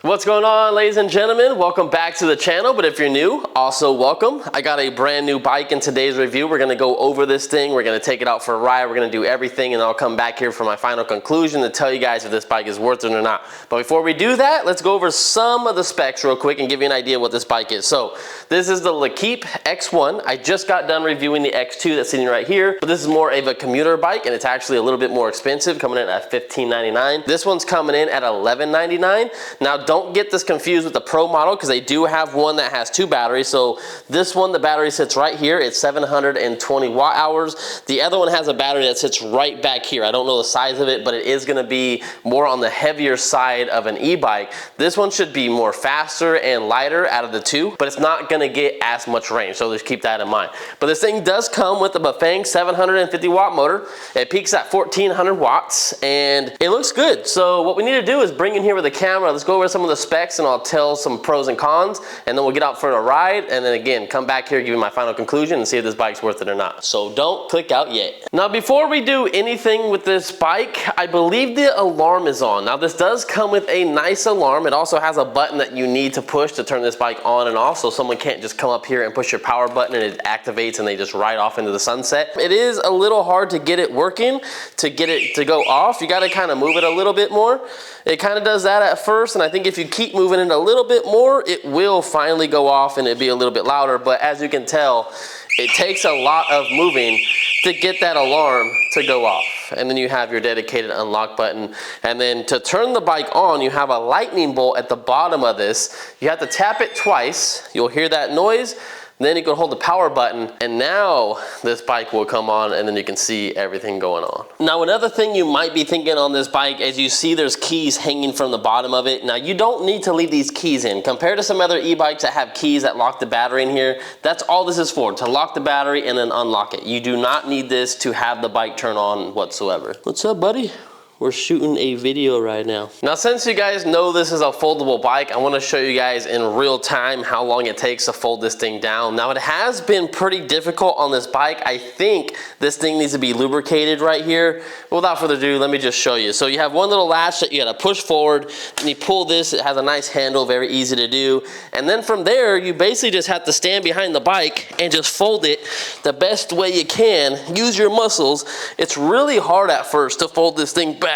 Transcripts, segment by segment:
What's going on, ladies and gentlemen? Welcome back to the channel, but if you're new, also welcome. I got a brand new bike in today's review. We're gonna go over this thing, we're gonna take it out for a ride, we're gonna do everything, and I'll come back here for my final conclusion to tell you guys if this bike is worth it or not. But before we do that, let's go over some of the specs real quick and give you an idea what this bike is. So this is the Luckeep X1. I just got done reviewing the X2 that's sitting right here, but this is more of a commuter bike, and it's actually a little bit more expensive, coming in at $15.99. This one's coming in at $11.99. Now, don't get this confused with the Pro model because they do have one that has two batteries. So this one, the battery sits right here. It's 720 watt hours. The other one has a battery that sits right back here. I don't know the size of it, but it is going to be more on the heavier side of an e-bike. This one should be more faster and lighter out of the two, but it's not going to get as much range. So just keep that in mind. But this thing does come with a Bafang 750 watt motor. It peaks at 1400 watts and it looks good. So what we need to do is bring in here with the camera. Let's go over some of the specs and I'll tell some pros and cons, and then we'll get out for a ride, and then again come back here, give you my final conclusion and see if this bike's worth it or not. So don't click out yet. Now before we do anything with this bike, I believe the alarm is on. Now this does come with a nice alarm. It also has a button that you need to push to turn this bike on and off, so someone can't just come up here and push your power button and it activates and they just ride off into the sunset. It is a little hard to get it working, to get it to go off. You got to kind of move it a little bit more. It kind of does that at first, and I think if you keep moving it a little bit more, it will finally go off and it'll be a little bit louder. But as you can tell, it takes a lot of moving to get that alarm to go off. And then you have your dedicated unlock button. And then to turn the bike on, you have a lightning bolt at the bottom of this. You have to tap it twice. You'll hear that noise. Then you can hold the power button, and now this bike will come on, and then you can see everything going on. Now, another thing you might be thinking on this bike, as you see there's keys hanging from the bottom of it. Now, you don't need to leave these keys in. Compared to some other e-bikes that have keys that lock the battery in here, that's all this is for, to lock the battery and then unlock it. You do not need this to have the bike turn on whatsoever. What's up, buddy? We're shooting a video right now. Now, since you guys know this is a foldable bike, I want to show you guys in real time how long it takes to fold this thing down. Now, it has been pretty difficult on this bike. I think this thing needs to be lubricated right here. Without further ado, let me just show you. So you have one little latch that you got to push forward, and you pull this. It has a nice handle, very easy to do. And then from there, you basically just have to stand behind the bike and just fold it the best way you can. Use your muscles. It's really hard at first to fold this thing back.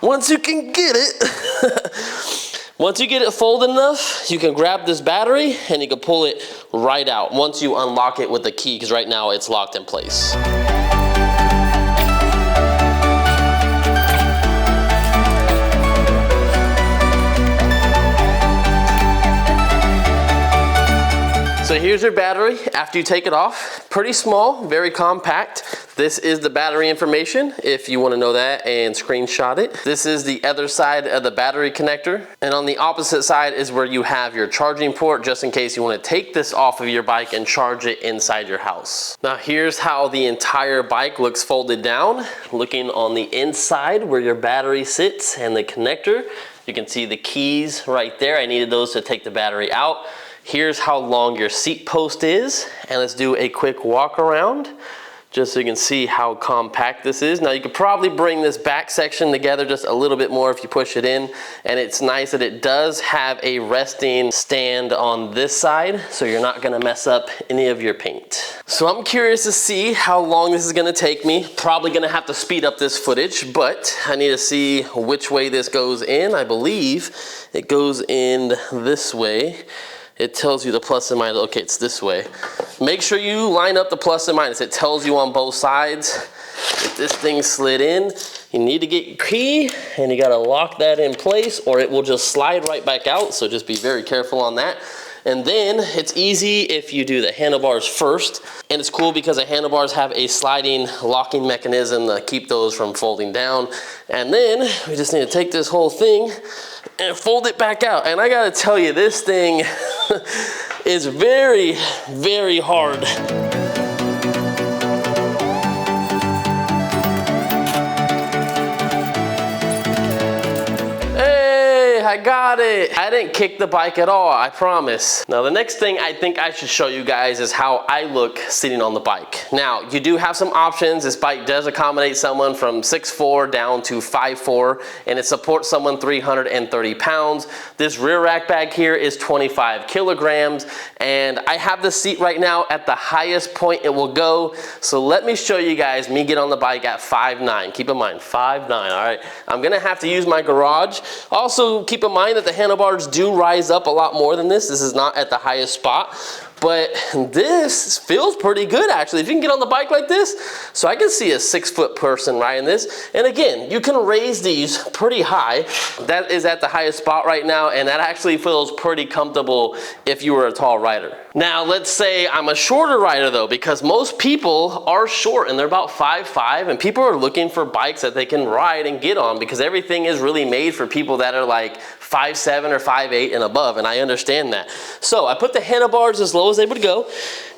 Once you can get it, once you get it folded enough, you can grab this battery and you can pull it right out once you unlock it with the key, because right now it's locked in place. So here's your battery after you take it off. Pretty small, very compact. This is the battery information if you want to know that and screenshot it. This is the other side of the battery connector. And on the opposite side is where you have your charging port, just in case you want to take this off of your bike and charge it inside your house. Now here's how the entire bike looks folded down. Looking on the inside where your battery sits and the connector, you can see the keys right there. I needed those to take the battery out. Here's how long your seat post is, and let's do a quick walk around just so you can see how compact this is. Now you could probably bring this back section together just a little bit more if you push it in, and it's nice that it does have a resting stand on this side, so you're not gonna mess up any of your paint. So I'm curious to see how long this is gonna take me. Probably gonna have to speed up this footage, but I need to see which way this goes in. I believe it goes in this way. It tells you the plus and minus. Okay, it's this way. Make sure you line up the plus and minus. It tells you on both sides. If this thing slid in, you need to get your key and you gotta lock that in place or it will just slide right back out. So just be very careful on that. And then it's easy if you do the handlebars first. And it's cool because the handlebars have a sliding locking mechanism to keep those from folding down. And then we just need to take this whole thing and fold it back out. And I gotta tell you, this thing is very, very hard. Hey, how I got it. I didn't kick the bike at all, I promise. Now the next thing I think I should show you guys is how I look sitting on the bike. Now you do have some options. This bike does accommodate someone from 6'4" down to 5'4", and it supports someone 330 pounds. This rear rack bag here is 25 kilograms, and I have the seat right now at the highest point it will go. So let me show you guys me get on the bike at 5'9". Keep in mind, 5'9", all right? I'm gonna have to use my garage. Also, keep in mind that the handlebars do rise up a lot more than this. This is not at the highest spot, but this feels pretty good actually. If you can get on the bike like this, so I can see a 6-foot person riding this. And again, you can raise these pretty high. That is at the highest spot right now, and that actually feels pretty comfortable if you were a tall rider. Now, let's say I'm a shorter rider though, because most people are short and they're about 5'5", and people are looking for bikes that they can ride and get on, because everything is really made for people that are like 5'7" or 5'8" and above, and I understand that. So I put the handlebars as low as they would go,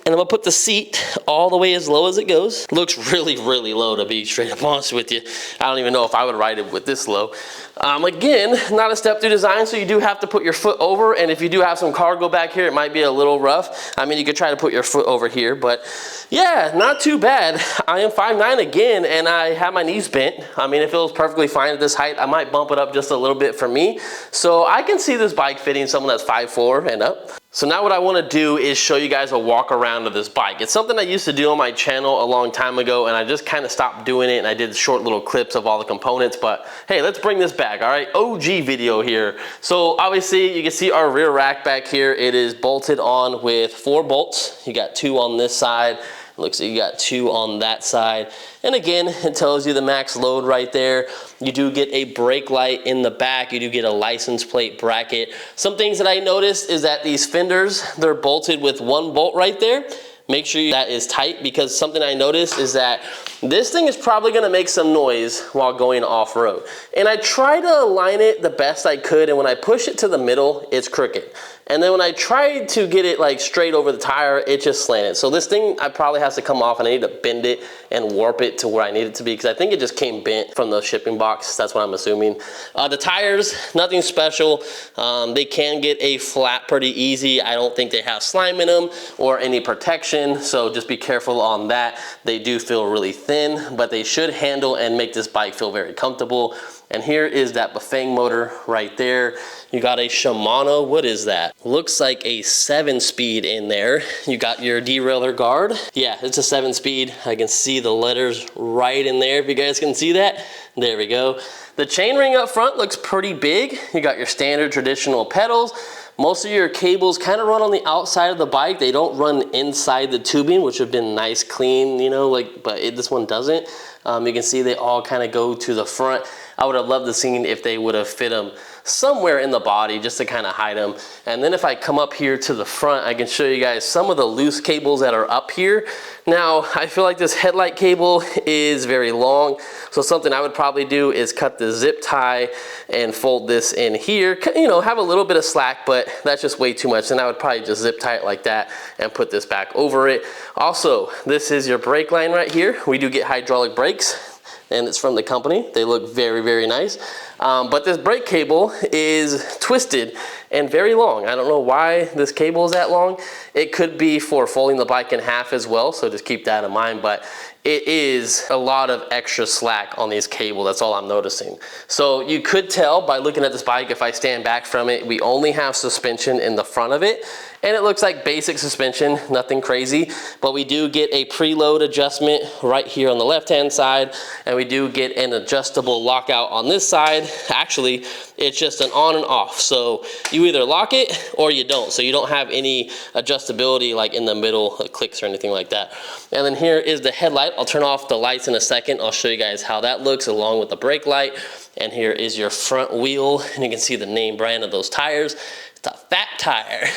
and I'm gonna put the seat all the way as low as it goes. Looks really, really low, to be straight up honest with you. I don't even know if I would ride it with this low. Again, not a step-through design, so you do have to put your foot over, and if you do have some cargo back here, it might be a little rough. I mean, you could try to put your foot over here, but yeah, not too bad. I am 5'9" again, and I have my knees bent. I mean, it feels perfectly fine at this height. I might bump it up just a little bit for me. So I can see this bike fitting someone that's 5'4" and up. So now what I want to do is show you guys a walk around of this bike. It's something I used to do on my channel a long time ago, and I just kind of stopped doing it, and I did short little clips of all the components. But hey, let's bring this back, all right? OG video here. So obviously you can see our rear rack back here. It is bolted on with 4 bolts. You got 2 on this side. Looks like you got 2 on that side. And again, it tells you the max load right there. You do get a brake light in the back. You do get a license plate bracket. Some things that I noticed is that these fenders, they're bolted with 1 bolt right there. Make sure that is tight, because something I noticed is that this thing is probably gonna make some noise while going off-road. And I try to align it the best I could, and when I push it to the middle, it's crooked. And then when I tried to get it like straight over the tire, it just slanted. So this thing, I probably has to come off, and I need to bend it and warp it to where I need it to be, because I think it just came bent from the shipping box. That's what I'm assuming. The tires, nothing special. They can get a flat pretty easy. I don't think they have slime in them or any protection, so just be careful on that. They do feel really thin, but they should handle and make this bike feel very comfortable. And here is that Bafang motor right there. You got a Shimano, what is that? Looks like a 7-speed in there. You got your derailleur guard. Yeah, it's a 7-speed. I can see the letters right in there, if you guys can see that. There we go. The chainring up front looks pretty big. You got your standard traditional pedals. Most of your cables kind of run on the outside of the bike. They don't run inside the tubing, which have been nice, clean, you know, like, but this one doesn't. You can see they all kind of go to the front. I would have loved to see if they would have fit them somewhere in the body just to kind of hide them. And then if I come up here to the front, I can show you guys some of the loose cables that are up here. Now, I feel like this headlight cable is very long, so something I would probably do is cut the zip tie and fold this in here. You know, have a little bit of slack, but that's just way too much. And I would probably just zip tie it like that and put this back over it. Also, this is your brake line right here. We do get hydraulic brakes, and it's from the company. They look very, very nice. But this brake cable is twisted and very long. I don't know why this cable is that long. It could be for folding the bike in half as well, so just keep that in mind. But it is a lot of extra slack on these cable. That's all I'm noticing. So you could tell by looking at this bike, if I stand back from it, we only have suspension in the front of it. And it looks like basic suspension, nothing crazy, but we do get a preload adjustment right here on the left-hand side, and we do get an adjustable lockout on this side. Actually, it's just an on and off. So you either lock it or you don't. So you don't have any adjustability like in the middle, clicks or anything like that. And then here is the headlight. I'll turn off the lights in a second. I'll show you guys how that looks along with the brake light. And here is your front wheel, and you can see the name brand of those tires. It's a fat tire.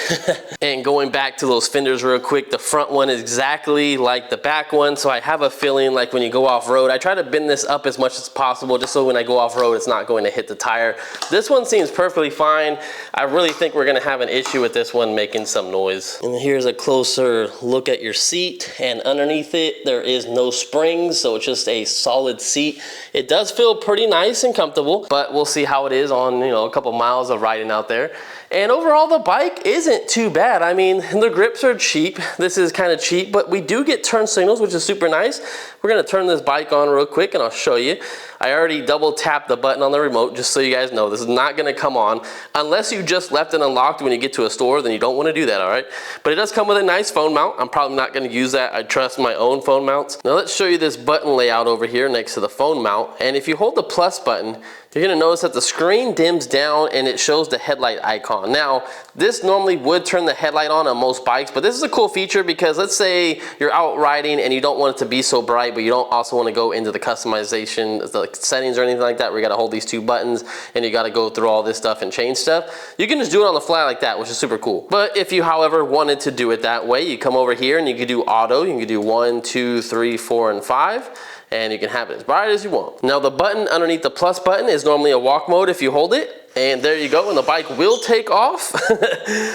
And going back to those fenders real quick, the front one is exactly like the back one. So I have a feeling like when you go off-road, I try to bend this up as much as possible just so when I go off-road, it's not going to hit the tire. This one seems perfectly fine. I really think we're gonna have an issue with this one making some noise. And here's a closer look at your seat, and underneath it, there is no springs, so it's just a solid seat. It does feel pretty nice and comfortable. comfortable, but we'll see how it is on, you know, a couple miles of riding out there. And overall, the bike isn't too bad. I mean, the grips are cheap. This is kind of cheap, but we do get turn signals, which is super nice. We're gonna turn this bike on real quick and I'll show you. I already double tapped the button on the remote, just so you guys know. This is not gonna come on unless you just left it unlocked when you get to a store, then you don't wanna do that, all right? But it does come with a nice phone mount. I'm probably not gonna use that. I trust my own phone mounts. Now let's show you this button layout over here next to the phone mount. And if you hold the plus button, you're gonna notice that the screen dims down and it shows the headlight icon. Now, this normally would turn the headlight on most bikes, but this is a cool feature because let's say you're out riding and you don't want it to be so bright, but you don't also wanna go into the customization, the settings or anything like that, where you gotta hold these two buttons and you gotta go through all this stuff and change stuff. You can just do it on the fly like that, which is super cool. But if you, however, wanted to do it that way, you come over here and you can do auto. You can do 1, 2, 3, 4, and 5. And you can have it as bright as you want. Now the button underneath the plus button is normally a walk mode if you hold it, and there you go, and the bike will take off.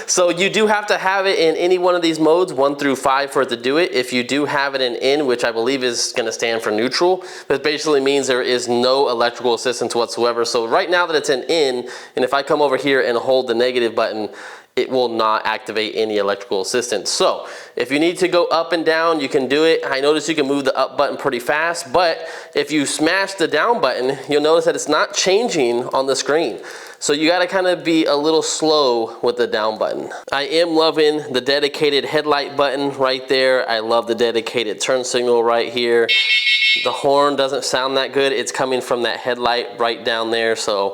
So you do have to have it in any one of these modes, 1 through 5 for it to do it. If you do have it in, which I believe is gonna stand for neutral, that basically means there is no electrical assistance whatsoever. So right now that it's in, and if I come over here and hold the negative button, it will not activate any electrical assistance. So if you need to go up and down, you can do it. I notice you can move the up button pretty fast, but if you smash the down button, you'll notice that it's not changing on the screen. So you gotta kind of be a little slow with the down button. I am loving the dedicated headlight button right there. I love the dedicated turn signal right here. The horn doesn't sound that good. It's coming from that headlight right down there, so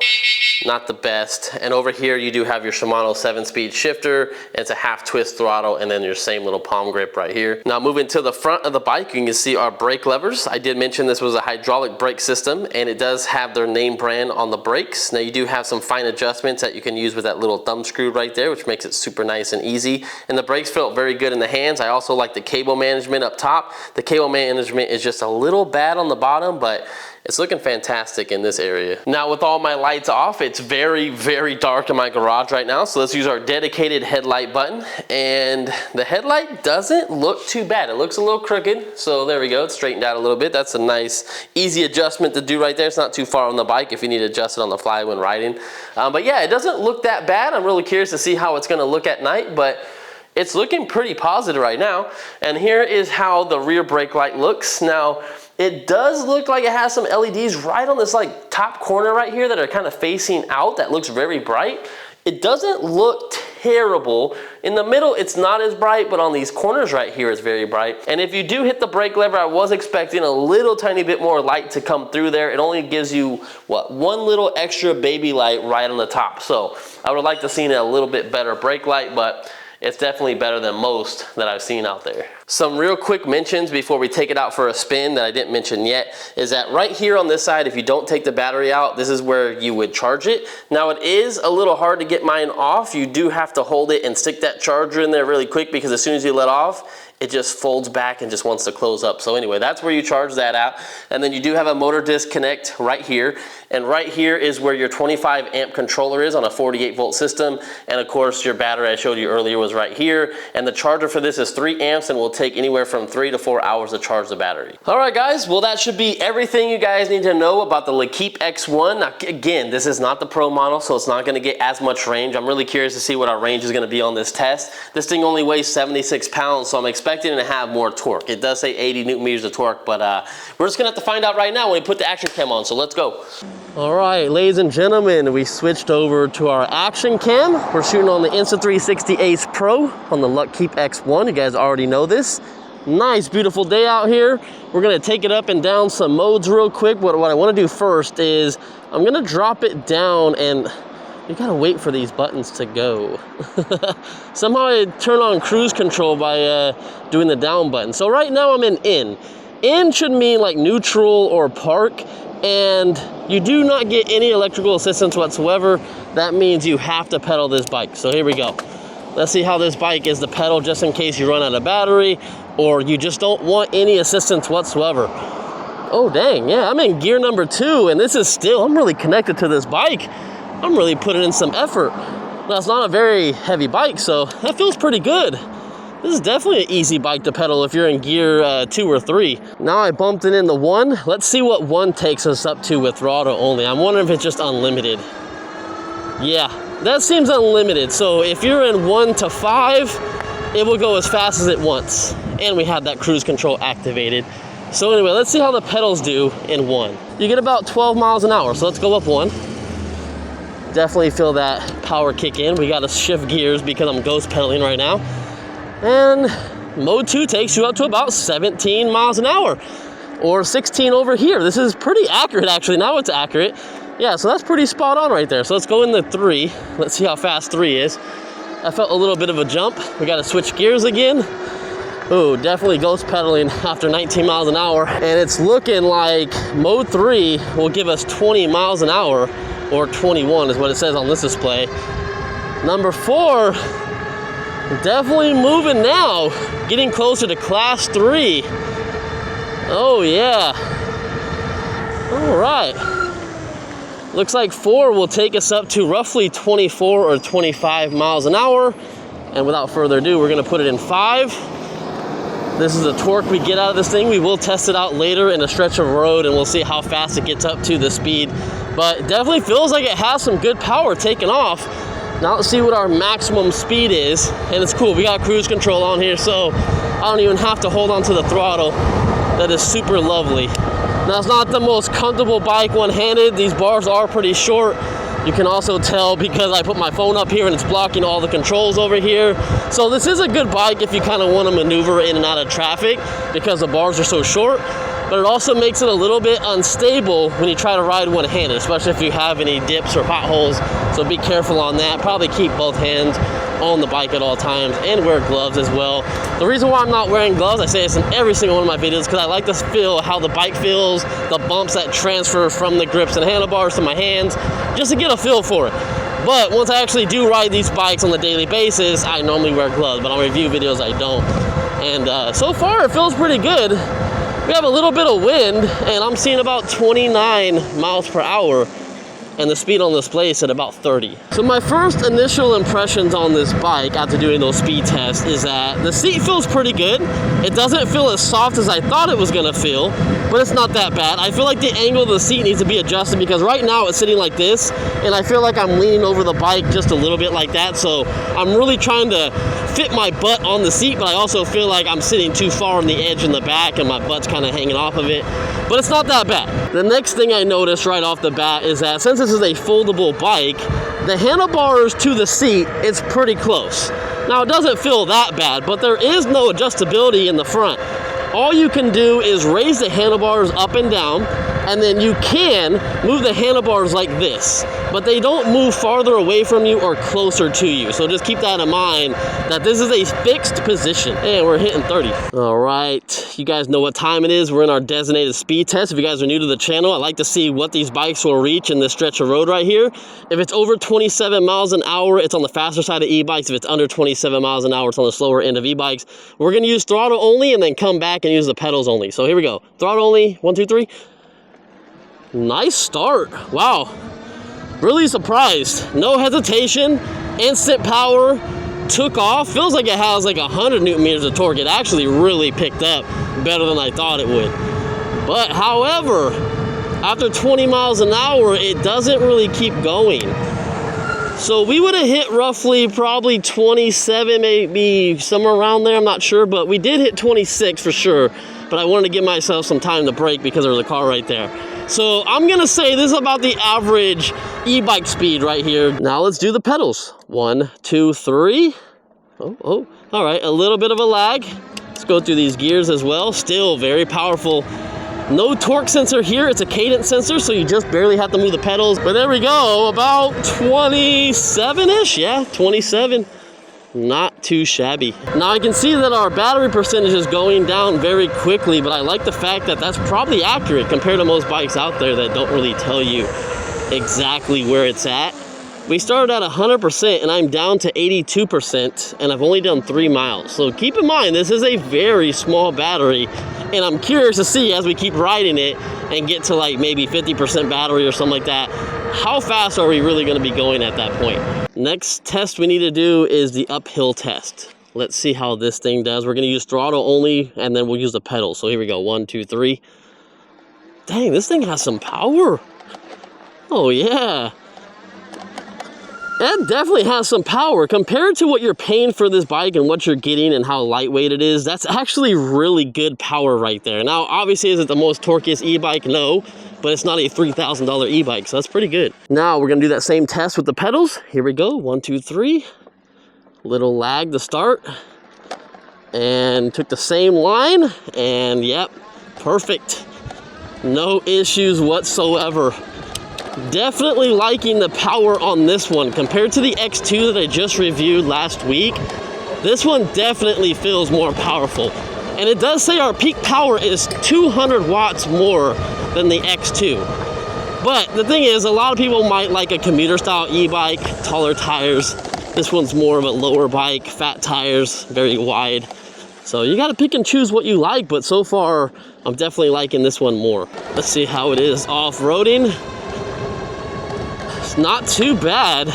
not the best. And over here you do have your Shimano 7-speed shifter. It's a half twist throttle, and then your same little palm grip right here. Now moving to the front of the bike, you can see our brake levers. I did mention this was a hydraulic brake system, and it does have their name brand on the brakes. Now you do have some fine adjustments that you can use with that little thumb screw right there, which makes it super nice and easy. And the brakes felt very good in the hands. I also like the cable management up top. The cable management is just a little bad on the bottom, but it's looking fantastic in this area. Now with all my lights off, it's very, very dark in my garage right now. So let's use our dedicated headlight button. And the headlight doesn't look too bad. It looks a little crooked. So there we go, it's straightened out a little bit. That's a nice, easy adjustment to do right there. It's not too far on the bike if you need to adjust it on the fly when riding. But yeah, it doesn't look that bad. I'm really curious to see how it's gonna look at night, but it's looking pretty positive right now. And here is how the rear brake light looks. Now, it does look like it has some LEDs right on this like top corner right here that are kind of facing out. That looks very bright. It doesn't look terrible. In the middle, it's not as bright, but on these corners right here, it's very bright. And if you do hit the brake lever, I was expecting a little tiny bit more light to come through there. It only gives you, what, one little extra baby light right on the top. So I would like to see a little bit better brake light, but it's definitely better than most that I've seen out there. Some real quick mentions before we take it out for a spin that I didn't mention yet is that right here on this side, if you don't take the battery out, this is where you would charge it. Now it is a little hard to get mine off. You do have to hold it and stick that charger in there really quick, because as soon as you let off, it just folds back and just wants to close up. So anyway, that's where you charge that out. And then you do have a motor disconnect right here. And right here is where your 25 amp controller is on a 48 volt system. And of course, your battery I showed you earlier was right here. And the charger for this is 3 amps and will take anywhere from 3 to 4 hours to charge the battery. All right, guys, well, that should be everything you guys need to know about the Luckeep X1. Now, again, this is not the Pro model, so it's not gonna get as much range. I'm really curious to see what our range is gonna be on this test. This thing only weighs 76 pounds, so I'm expecting to have more torque. It does say 80 newton meters of torque, but we're just gonna have to find out right now when we put the action cam on, so let's go. All right, ladies and gentlemen, we switched over to our action cam. We're shooting on the Insta360 Ace Pro on the Luckeep X1. You guys already know this. Nice, beautiful day out here. We're gonna take it up and down some modes real quick. What I wanna do first is I'm gonna drop it down, and you gotta wait for these buttons to go. Somehow I turn on cruise control by doing the down button. So right now I'm in in. In should mean like neutral or park, and you do not get any electrical assistance whatsoever. That means you have to pedal this bike. So here we go. Let's see how this bike is to pedal, just in case you run out of battery or you just don't want any assistance whatsoever. Oh dang, yeah, I'm in gear number 2, and this is still, I'm really connected to this bike. I'm really putting in some effort. Now, it's not a very heavy bike, so that feels pretty good. This is definitely an easy bike to pedal if you're in gear 2 or 3. Now I bumped it into 1. Let's see what 1 takes us up to with throttle only. I'm wondering if it's just unlimited. Yeah, that seems unlimited. So if you're in 1 to 5, it will go as fast as it wants. And we have that cruise control activated. So anyway, let's see how the pedals do in 1. You get about 12 miles an hour, so let's go up 1. Definitely feel that power kick in. We gotta shift gears because I'm ghost pedaling right now. And mode 2 takes you up to about 17 miles an hour, or 16 over here. This is pretty accurate, actually. Now it's accurate. Yeah, so that's pretty spot on right there. So let's go into 3. Let's see how fast 3 is. I felt a little bit of a jump. We gotta switch gears again. Ooh, definitely ghost pedaling after 19 miles an hour. And it's looking like mode 3 will give us 20 miles an hour, or 21 is what it says on this display. Number 4, definitely moving now, getting closer to class 3. Oh yeah. All right. Looks like 4 will take us up to roughly 24 or 25 miles an hour. And without further ado, we're gonna put it in 5. This is the torque we get out of this thing. We will test it out later in a stretch of road and we'll see how fast it gets up to the speed. But it definitely feels like it has some good power taking off. Now let's see what our maximum speed is. And it's cool, we got cruise control on here, so I don't even have to hold on to the throttle. That is super lovely. Now it's not the most comfortable bike one-handed. These bars are pretty short. You can also tell because I put my phone up here and it's blocking all the controls over here. So this is a good bike if you kind of want to maneuver in and out of traffic because the bars are so short. But it also makes it a little bit unstable when you try to ride one-handed, especially if you have any dips or potholes. So be careful on that. Probably keep both hands on the bike at all times and wear gloves as well. The reason why I'm not wearing gloves, I say this in every single one of my videos, because I like to feel how the bike feels, the bumps that transfer from the grips and handlebars to my hands, just to get a feel for it. But once I actually do ride these bikes on a daily basis, I normally wear gloves, but on review videos I don't. And so far it feels pretty good. We have a little bit of wind and I'm seeing about 29 miles per hour. And the speed on display is at about 30. So my first initial impressions on this bike after doing those speed tests is that the seat feels pretty good. It doesn't feel as soft as I thought it was gonna feel, but it's not that bad. I feel like the angle of the seat needs to be adjusted because right now it's sitting like this and I feel like I'm leaning over the bike just a little bit like that. So I'm really trying to fit my butt on the seat, but I also feel like I'm sitting too far on the edge in the back and my butt's kind of hanging off of it. But it's not that bad. The next thing I noticed right off the bat is that since this is a foldable bike, the handlebars to the seat, it's pretty close. Now it doesn't feel that bad, but there is no adjustability in the front. All you can do is raise the handlebars up and down, and then you can move the handlebars like this, but they don't move farther away from you or closer to you. So just keep that in mind that this is a fixed position. And we're hitting 30. All right, you guys know what time it is. We're in our designated speed test. If you guys are new to the channel, I like to see what these bikes will reach in this stretch of road right here. If it's over 27 miles an hour, it's on the faster side of e-bikes. If it's under 27 miles an hour, it's on the slower end of e-bikes. We're gonna use throttle only and then come back and use the pedals only. So here we go. Throttle only, 1, 2, 3. Nice start. Wow. Really surprised. No hesitation. Instant power. Took off. Feels like it has like 100 Newton meters of torque. It actually really picked up better than I thought it would. But however, after 20 miles an hour, it doesn't really keep going. So we would have hit roughly probably 27, maybe somewhere around there. I'm not sure, but we did hit 26 for sure. But I wanted to give myself some time to brake because there was a car right there. So I'm gonna say this is about the average e-bike speed right here. Now let's do the pedals. 1, 2, 3. Oh, all right, a little bit of a lag. Let's go through these gears as well. Still very powerful. No torque sensor here, it's a cadence sensor, so you just barely have to move the pedals. But there we go, about 27-ish, yeah, 27. Not too shabby. Now I can see that our battery percentage is going down very quickly, but I like the fact that that's probably accurate compared to most bikes out there that don't really tell you exactly where it's at. We started at 100% and I'm down to 82% and I've only done 3 miles. So keep in mind, this is a very small battery and I'm curious to see as we keep riding it and get to like maybe 50% battery or something like that, how fast are we really gonna be going at that point? Next test we need to do is the uphill test. Let's see how this thing does. We're gonna use throttle only, and then we'll use the pedal. So here we go, 1, 2, 3. Dang, this thing has some power. Oh yeah. That definitely has some power. Compared to what you're paying for this bike and what you're getting and how lightweight it is, that's actually really good power right there. Now, obviously, is it the most torquiest e-bike? No, but it's not a $3,000 e-bike, so that's pretty good. Now, we're gonna do that same test with the pedals. Here we go, 1, 2, 3. Little lag to start. And took the same line, and yep, perfect. No issues whatsoever. Definitely liking the power on this one. Compared to the X2 that I just reviewed last week, this one definitely feels more powerful. And it does say our peak power is 200 watts more than the X2. But the thing is, a lot of people might like a commuter style e-bike, taller tires. This one's more of a lower bike, fat tires, very wide. So you gotta pick and choose what you like, but so far, I'm definitely liking this one more. Let's see how it is off-roading. It's not too bad.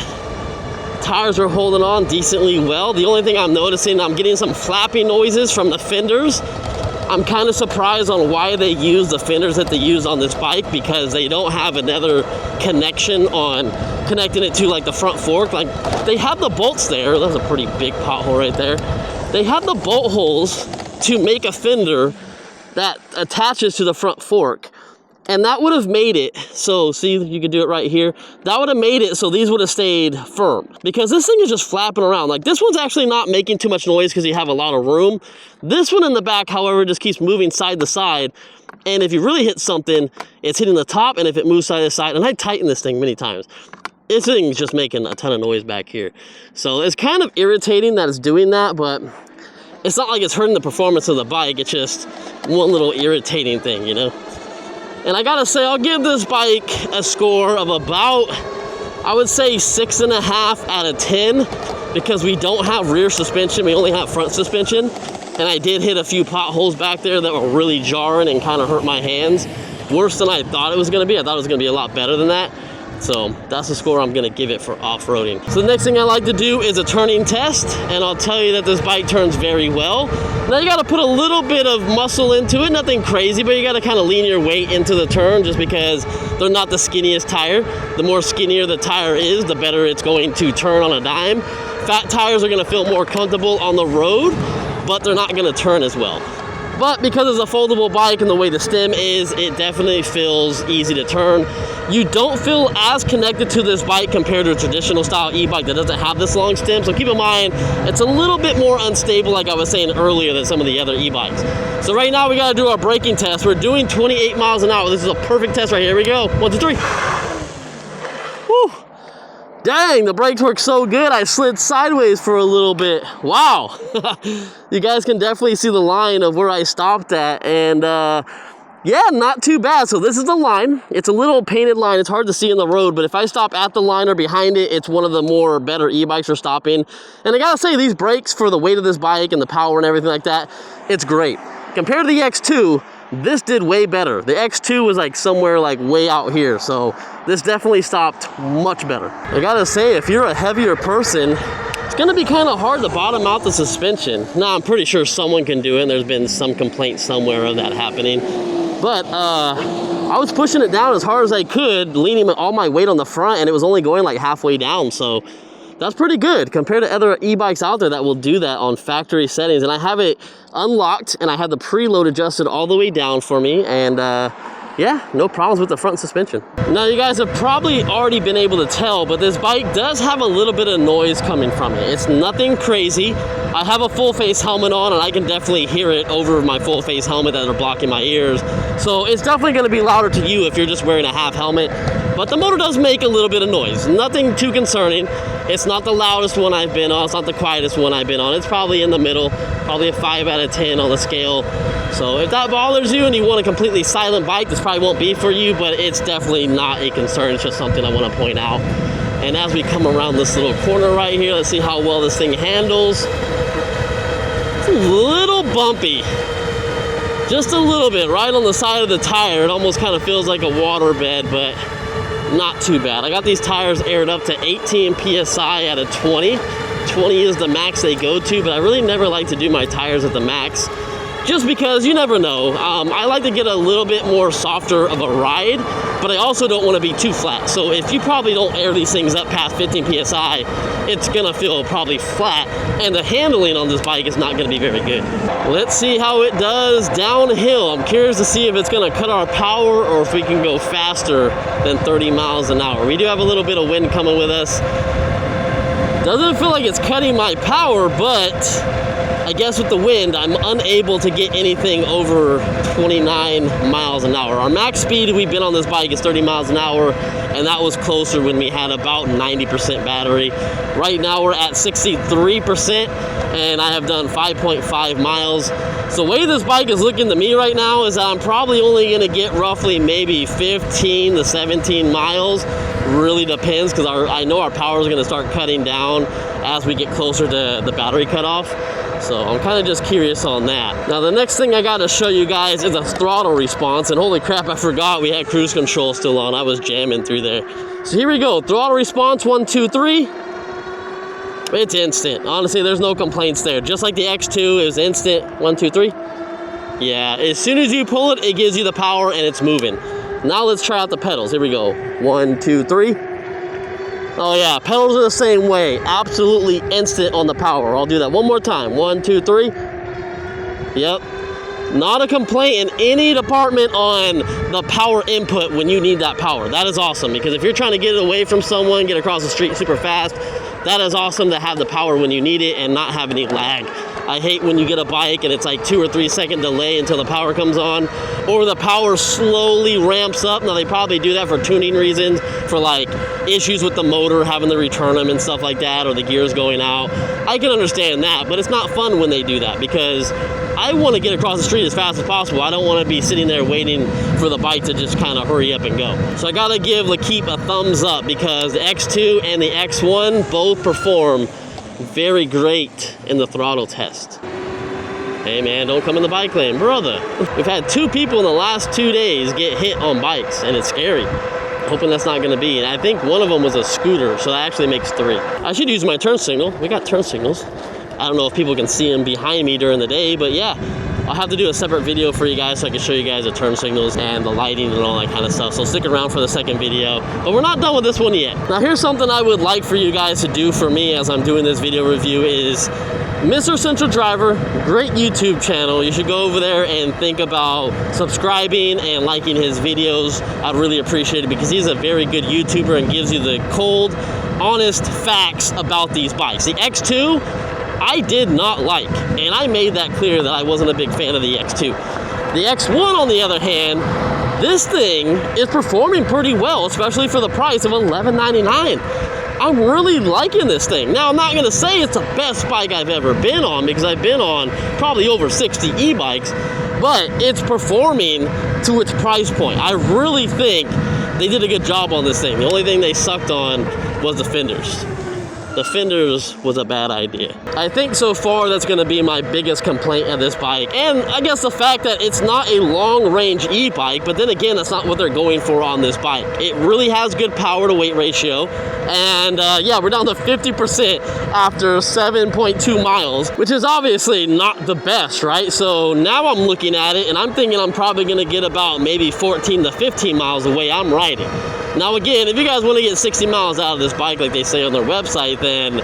Tires are holding on decently well. The only thing I'm noticing, I'm getting some flapping noises from the fenders. I'm kind of surprised on why they use the fenders that they use on this bike, because they don't have another connection on connecting it to like the front fork. Like, they have the bolts there. That's a pretty big pothole right there. They have the bolt holes to make a fender that attaches to the front fork. And that would have made it, so see, you could do it right here. That would have made it so these would have stayed firm, because this thing is just flapping around. Like, this one's actually not making too much noise because you have a lot of room. This one in the back, however, just keeps moving side to side. And if you really hit something, it's hitting the top, and if it moves side to side, and I tightened this thing many times, this thing's just making a ton of noise back here. So it's kind of irritating that it's doing that, but it's not like it's hurting the performance of the bike. It's just one little irritating thing, you know? And I gotta say, I'll give this bike a score of about, I would say 6.5 out of 10, because we don't have rear suspension, we only have front suspension. And I did hit a few potholes back there that were really jarring and kind of hurt my hands. Worse than I thought it was gonna be. I thought it was gonna be a lot better than that. So that's the score I'm gonna give it for off-roading. So the next thing I like to do is a turning test, and I'll tell you that this bike turns very well. Now you gotta put a little bit of muscle into it, nothing crazy, but you gotta kind of lean your weight into the turn, just because they're not the skinniest tire. The more skinnier the tire is, the better it's going to turn on a dime. Fat tires are gonna feel more comfortable on the road, but they're not gonna turn as well. But because it's a foldable bike and the way the stem is, it definitely feels easy to turn. You don't feel as connected to this bike compared to a traditional style e-bike that doesn't have this long stem. So keep in mind, it's a little bit more unstable, like I was saying earlier, than some of the other e-bikes. So right now we gotta do our braking test. We're doing 28 miles an hour. This is a perfect test right here. Here we go. 1, 2, 3. Whew. Dang, the brakes work so good, I slid sideways for a little bit. Wow. You guys can definitely see the line of where I stopped at, and yeah, not too bad. So this is the line. It's a little painted line. It's hard to see in the road, but if I stop at the line or behind it, it's one of the more better e-bikes for stopping. And I gotta say, these brakes, for the weight of this bike and the power and everything like that, it's great. Compared to the X2, this did way better. The X2 was like somewhere like way out here, so this definitely stopped much better. I gotta say, if you're a heavier person, it's gonna be kind of hard to bottom out the suspension. Now, I'm pretty sure someone can do it, and there's been some complaint somewhere of that happening. But I was pushing it down as hard as I could, leaning all my weight on the front, and it was only going like halfway down, so that's pretty good compared to other e-bikes out there that will do that on factory settings. And I have it unlocked, and I have the preload adjusted all the way down for me, and yeah, no problems with the front suspension. Now, you guys have probably already been able to tell, but this bike does have a little bit of noise coming from it. It's nothing crazy. I have a full face helmet on, and I can definitely hear it over my full face helmet that are blocking my ears. So it's definitely gonna be louder to you if you're just wearing a half helmet. But the motor does make a little bit of noise. Nothing too concerning. It's not the loudest one I've been on. It's not the quietest one I've been on. It's probably in the middle, probably a 5 out of 10 on the scale. So if that bothers you and you want a completely silent bike, this probably won't be for you, but it's definitely not a concern. It's just something I want to point out. And as we come around this little corner right here, let's see how well this thing handles. It's a little bumpy. Just a little bit, right on the side of the tire. It almost kind of feels like a water bed, but not too bad. I got these tires aired up to 18 PSI out of 20 20 is the max they go to, but I really never like to do my tires at the max, just because you never know. I like to get a little bit more softer of a ride, but I also don't want to be too flat. So if you probably don't air these things up past 15 PSI, it's gonna feel probably flat, and the handling on this bike is not gonna be very good. Let's see how it does downhill. I'm curious to see if it's gonna cut our power or if we can go faster than 30 miles an hour. We do have a little bit of wind coming with us. Doesn't feel like it's cutting my power, but I guess with the wind, I'm unable to get anything over 29 miles an hour. Our max speed we've been on this bike is 30 miles an hour, and that was closer when we had about 90% battery. Right now we're at 63%, and I have done 5.5 miles. So the way this bike is looking to me right now is that I'm probably only gonna get roughly maybe 15 to 17 miles. Really depends, because I know our power is gonna start cutting down as we get closer to the battery cutoff. So I'm kind of just curious on that. Now the next thing I got to show you guys is a throttle response, and holy crap, I forgot we had cruise control still on. I was jamming through there. So here we go, throttle response, 1, 2, 3. It's instant. Honestly, there's no complaints there. Just like the X2, it was instant, 1, 2, 3. Yeah, as soon as you pull it, it gives you the power and it's moving. Now let's try out the pedals. Here we go, 1, 2, 3. Oh yeah, pedals are the same way. Absolutely instant on the power. I'll do that one more time. 1, 2, 3. Yep. Not a complaint in any department on the power input when you need that power. That is awesome, because if you're trying to get it away from someone, get across the street super fast, that is awesome to have the power when you need it and not have any lag. I hate when you get a bike and it's like 2 or 3 second delay until the power comes on, or the power slowly ramps up. Now they probably do that for tuning reasons, for like issues with the motor, having to return them and stuff like that, or the gears going out. I can understand that, but it's not fun when they do that, because I want to get across the street as fast as possible. I don't want to be sitting there waiting for the bike to just kind of hurry up and go. So I gotta give Luckeep a thumbs up, because the X2 and the X1 both perform very great in the throttle test. Hey man, don't come in the bike lane, brother. We've had 2 people in the last 2 days get hit on bikes, and it's scary. Hoping that's not gonna be. And I think one of them was a scooter, so that actually makes 3. I should use my turn signal. We got turn signals. I don't know if people can see them behind me during the day, but yeah, I'll have to do a separate video for you guys so I can show you guys the turn signals and the lighting and all that kind of stuff. So stick around for the second video, but we're not done with this one yet. Now here's something I would like for you guys to do for me as I'm doing this video review is MrCentralDriver, great YouTube channel. You should go over there and think about subscribing and liking his videos. I'd really appreciate it, because he's a very good YouTuber and gives you the cold, honest facts about these bikes. The X2, I did not like, and I made that clear that I wasn't a big fan of the X2. The X1, on the other hand, this thing is performing pretty well, especially for the price of $11.99. I'm really liking this thing. Now, I'm not gonna say it's the best bike I've ever been on, because I've been on probably over 60 e-bikes, but it's performing to its price point. I really think they did a good job on this thing. The only thing they sucked on was the fenders. The fenders was a bad idea. I think so far that's gonna be my biggest complaint of this bike. And I guess the fact that it's not a long range e-bike, but then again, that's not what they're going for on this bike. It really has good power to weight ratio. And yeah, we're down to 50% after 7.2 miles, which is obviously not the best, right? So now I'm looking at it and I'm thinking I'm probably gonna get about maybe 14 to 15 miles the way I'm riding. Now again, if you guys want to get 60 miles out of this bike like they say on their website, then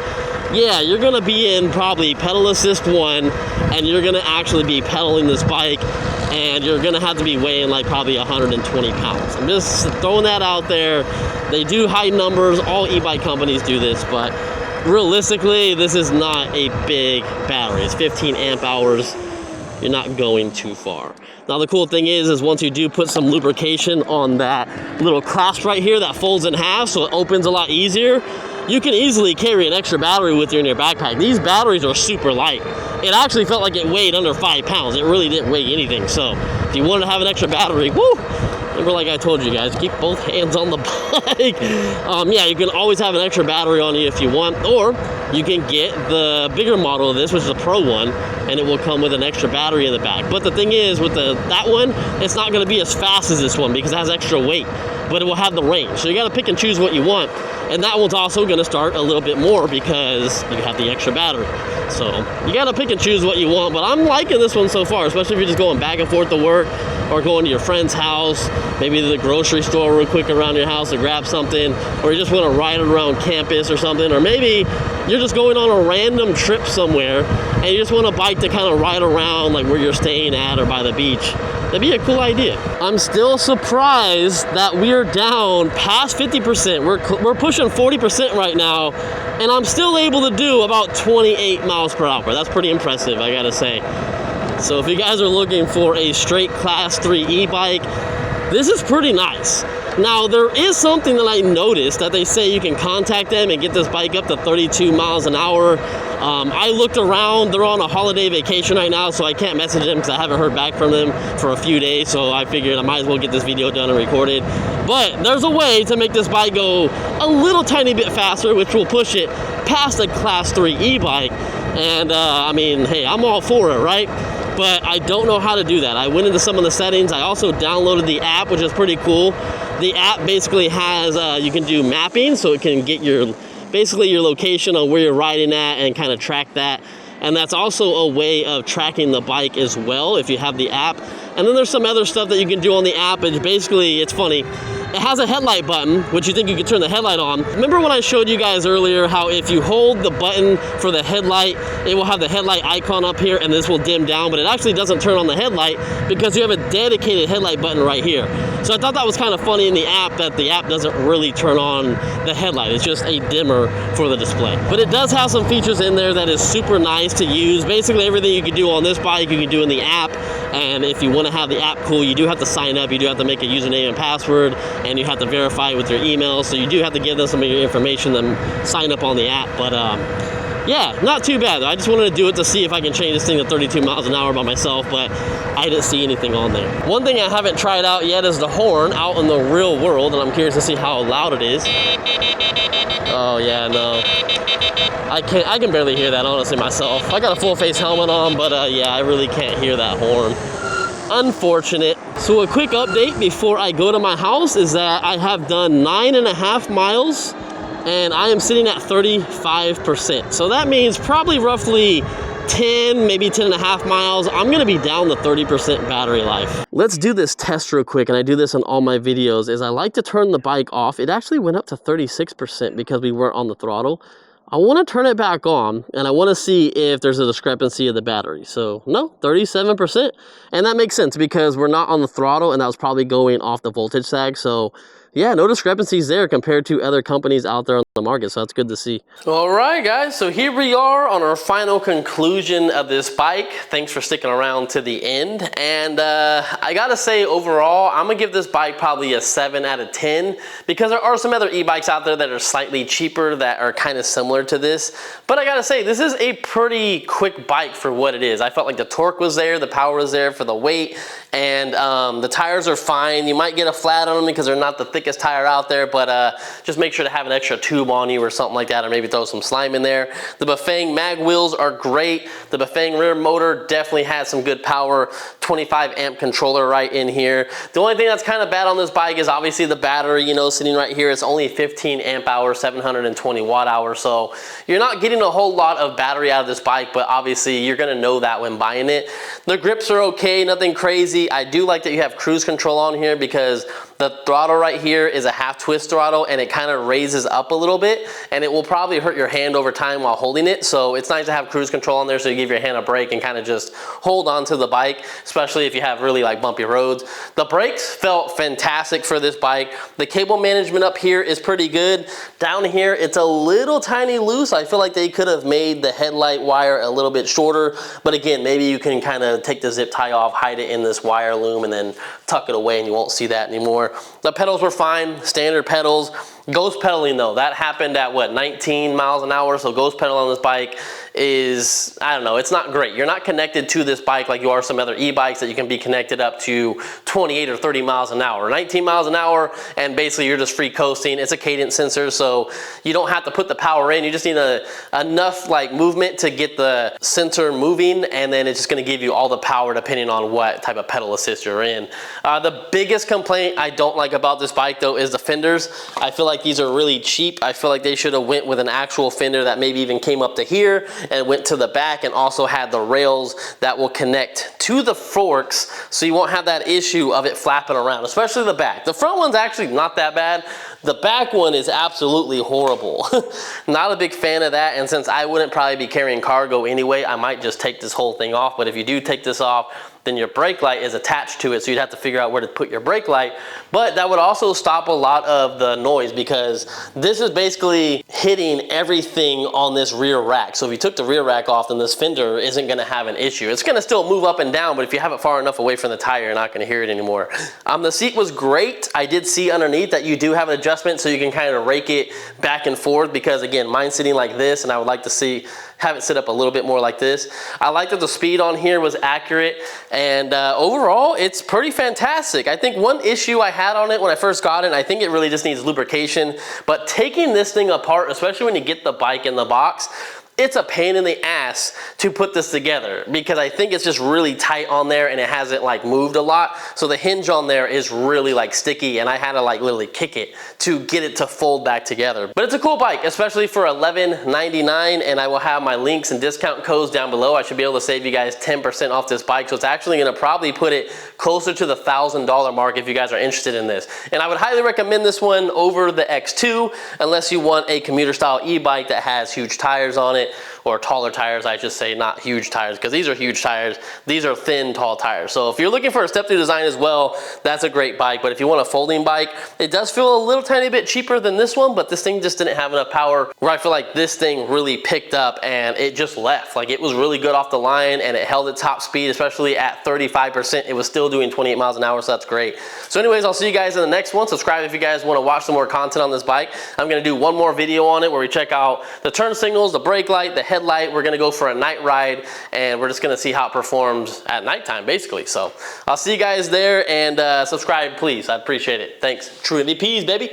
yeah, you're going to be in probably pedal assist 1, and you're going to actually be pedaling this bike, and you're going to have to be weighing like probably 120 pounds. I'm just throwing that out there. They do high numbers. All e-bike companies do this, but realistically, this is not a big battery. It's 15 amp hours. You're not going too far. Now the cool thing is once you do put some lubrication on that little clasp right here that folds in half so it opens a lot easier, you can easily carry an extra battery with you in your backpack. These batteries are super light. It actually felt like it weighed under 5 pounds. It really didn't weigh anything. So if you wanted to have an extra battery, woo! Remember, like I told you guys, keep both hands on the bike. Yeah, you can always have an extra battery on you if you want, or you can get the bigger model of this, which is a Pro one, and it will come with an extra battery in the back. But the thing is, with that one, it's not going to be as fast as this one because it has extra weight, but it will have the range. So you got to pick and choose what you want. And that one's also gonna start a little bit more because you have the extra battery. So you gotta pick and choose what you want, but I'm liking this one so far, especially if you're just going back and forth to work or going to your friend's house, maybe to the grocery store real quick around your house to grab something, or you just wanna ride around campus or something, or maybe you're just going on a random trip somewhere and you just want a bike to kind of ride around like where you're staying at or by the beach. That'd be a cool idea. I'm still surprised that we're down past 50%. We're pushing 40% right now, and I'm still able to do about 28 miles per hour. That's pretty impressive, I gotta say. So if you guys are looking for a straight class 3 e-bike, this is pretty nice. Now, there is something that I noticed that they say you can contact them and get this bike up to 32 miles an hour. I looked around, they're on a holiday vacation right now, so I can't message them because I haven't heard back from them for a few days, so I figured I might as well get this video done and recorded. But there's a way to make this bike go a little tiny bit faster, which will push it past a class 3 e-bike. And I mean, hey, I'm all for it, right? But I don't know how to do that. I went into some of the settings. I also downloaded the app, which is pretty cool. The app basically has, you can do mapping, so it can get basically your location on where you're riding at and kind of track that. And that's also a way of tracking the bike as well if you have the app. And then there's some other stuff that you can do on the app. And basically, it's funny. It has a headlight button, which you think you can turn the headlight on. Remember when I showed you guys earlier how if you hold the button for the headlight, it will have the headlight icon up here and this will dim down, but it actually doesn't turn on the headlight because you have a dedicated headlight button right here. So I thought that was kind of funny in the app that the app doesn't really turn on the headlight. It's just a dimmer for the display. But it does have some features in there that is super nice to use. Basically everything you can do on this bike, you can do in the app. And if you want to have the app cool, you do have to sign up. You do have to make a username and password, and you have to verify it with your email. So you do have to give them some of your information, then sign up on the app. But yeah, not too bad. I just wanted to do it to see if I can change this thing to 32 miles an hour by myself, but I didn't see anything on there. One thing I haven't tried out yet is the horn out in the real world, and I'm curious to see how loud it is. Oh yeah, no. I can barely hear that, honestly, myself. I got a full face helmet on, but yeah, I really can't hear that horn. Unfortunate. So a quick update before I go to my house is that I have done 9.5 miles and I am sitting at 35%. So that means probably roughly 10, maybe 10.5 miles, I'm gonna be down to 30% battery life. Let's do this test real quick, and I do this on all my videos, is I like to turn the bike off. It actually went up to 36% because we weren't on the throttle. I wanna turn it back on, and I wanna see if there's a discrepancy of the battery. So no, 37%. And that makes sense because we're not on the throttle, and that was probably going off the voltage sag. So yeah, no discrepancies there compared to other companies out there on the market, so that's good to see. All right, guys, so here we are on our final conclusion of this bike. Thanks for sticking around to the end. And I gotta say, overall, I'm gonna give this bike probably a 7 out of 10 because there are some other e-bikes out there that are slightly cheaper that are kind of similar to this. But I gotta say, this is a pretty quick bike for what it is. I felt like the torque was there, the power was there for the weight, and the tires are fine. You might get a flat on them because they're not the thickest tire out there, but just make sure to have an extra tube on you or something like that, or maybe throw some slime in there. The Bafang mag wheels are great. The Bafang rear motor definitely has some good power. 25 amp controller right in here. The only thing that's kind of bad on this bike is obviously the battery, you know, sitting right here. It's only 15 amp hours, 720 watt hours. So you're not getting a whole lot of battery out of this bike, but obviously you're gonna know that when buying it. The grips are okay, nothing crazy. I do like that you have cruise control on here because the throttle right here is a half twist throttle and it kind of raises up a little bit, and it will probably hurt your hand over time while holding it. So it's nice to have cruise control on there so you give your hand a break and kind of just hold on to the bike, especially if you have really like bumpy roads. The brakes felt fantastic for this bike. The cable management up here is pretty good. Down here, it's a little tiny loose. I feel like they could have made the headlight wire a little bit shorter, but again, maybe you can kind of take the zip tie off, hide it in this wire loom, and then tuck it away and you won't see that anymore. The pedals were fine, standard pedals. Ghost pedaling though, that happened at what, 19 miles an hour? So ghost pedal on this bike is, I don't know, it's not great. You're not connected to this bike like you are some other e-bikes that you can be connected up to 28 or 30 miles an hour. 19 miles an hour, and basically you're just free coasting. It's a cadence sensor, so you don't have to put the power in. You just need enough like movement to get the sensor moving, and then it's just gonna give you all the power depending on what type of pedal assist you're in. The biggest complaint I don't like about this bike though is the fenders. I feel like these are really cheap. I feel like they should have went with an actual fender that maybe even came up to here and went to the back and also had the rails that will connect to the forks, so you won't have that issue of it flapping around, especially the back. The front one's actually not that bad. The back one is absolutely horrible. Not a big fan of that, and since I wouldn't probably be carrying cargo anyway, I might just take this whole thing off. But if you do take this off, then your brake light is attached to it, so you'd have to figure out where to put your brake light. But that would also stop a lot of the noise, because this is basically hitting everything on this rear rack. So if you took the rear rack off, then this fender isn't gonna have an issue. It's gonna still move up and down, but if you have it far enough away from the tire, you're not gonna hear it anymore. The seat was great. I did see underneath that you do have an adjustment, so you can kind of rake it back and forth, because again, mine's sitting like this, and I would like to have it sit up a little bit more like this. I like that the speed on here was accurate, and overall, it's pretty fantastic. I think one issue I had on it when I first got it, and I think it really just needs lubrication, but taking this thing apart, especially when you get the bike in the box, it's a pain in the ass to put this together, because I think it's just really tight on there and it hasn't like moved a lot. So the hinge on there is really like sticky, and I had to like literally kick it to get it to fold back together. But it's a cool bike, especially for $11.99, and I will have my links and discount codes down below. I should be able to save you guys 10% off this bike. So it's actually gonna probably put it closer to the $1,000 mark if you guys are interested in this. And I would highly recommend this one over the X2, unless you want a commuter style e-bike that has huge tires on it, or taller tires, I should say, not huge tires, because these are huge tires. These are thin, tall tires. So if you're looking for a step-through design as well, that's a great bike. But if you want a folding bike, it does feel a little tiny bit cheaper than this one, but this thing just didn't have enough power where I feel like this thing really picked up and it just left. Like, it was really good off the line, and it held its top speed, especially at 35%. It was still doing 28 miles an hour, so that's great. So anyways, I'll see you guys in the next one. Subscribe if you guys want to watch some more content on this bike. I'm going to do one more video on it where we check out the turn signals, the brake light, the headlight. We're gonna go for a night ride, and we're just gonna see how it performs at nighttime, basically. So I'll see you guys there, and subscribe, please. I'd appreciate it. Thanks. Truly peas, baby.